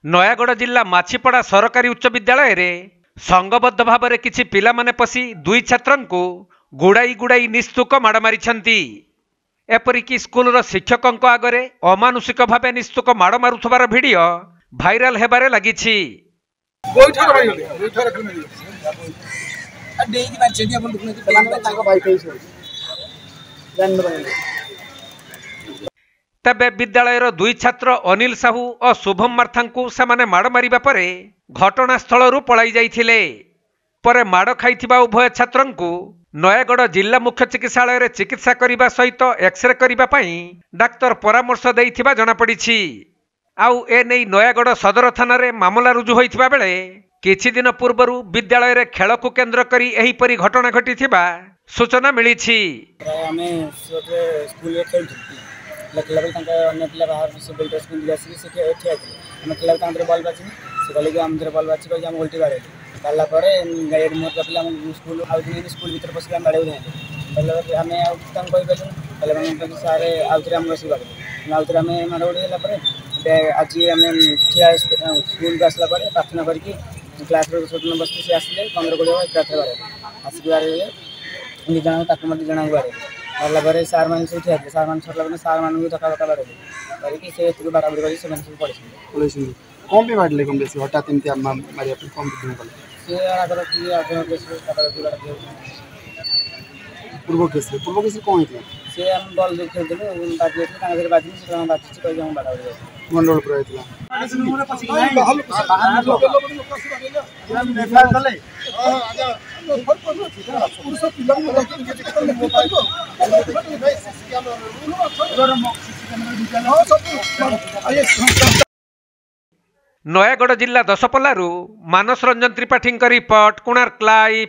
नयागढ़ जिला माछीपड़ा सरकारी उच्च विद्यालय रे संगबद्ध भाव में किछि पिला माने पसी दुई छात्रन को गुड़ाई गुड़ाई निस्तुक माड़ मारिछंती। एपरिकी स्कूल शिक्षकों आगरे अमानुषिक भाव निस्तुक माड़ मारुथबार भिडियो भाइराल हेबारे लागिछि। तेबे विद्यालयर दुई छात्र अनिल साहू और शुभम मार्था से माड़ मारिबा परे घटनास्थल पलाई जाइथिले। परे माड़ खाइथिबा उभय छात्रन को नयागढ़ जिला मुख्य चिकित्सालय रे चिकित्सा करिबा सहित एक्सरे करिबा पई डाक्तर परामर्श देइथिबा जणा पड़िछि। आउ ए नै नयागढ़ सदर थाना रे मामला रुजु होइथिबा बेले किछि दिन पूर्वरु विद्यालय रे खेल को केंद्र करी एही परी घटना घटिथिबा सूचना मिलिछि। खेला अन्य पिला बाहर बेल्ट पिंधि आसिक से ठिया आम खेला बल बाजी से कहले कि आम बल बाजी कहीं आम उल्टी बाड़े बाड़ा गाड़ी मोर पिला स्कूल आउट स्कूल भर पशिक आम बाड़े धाइले आम कहीपलु कहले सारे आउे आम बस बाड़े आउे आम माड़ गोड़ी आज आम ठिया स्कूल को आसला प्रार्थना करके क्लास छोटे बस सी आसिले 15-20 एक बाड़े आसिक बाड़े निज दी जन बाड़े बारे सार मान सब ठिया सार मान सरला सार मान धक्का धक्का बाड़े करके से बाड़ाबाड़ी कर सब पड़े कौन भी मारे कम बेसी हठात एमती मारे कौन कले से आगर की पूर्व केस कौन होता से हम बल खेलते बाजी बाजी से बाजी कहीं हम बाड़ाबाड़ी मंडल पर नयागढ़ जिला दशपल्लारू मानस रंजन त्रिपाठी रिपोर्ट कोणार्क लाइव।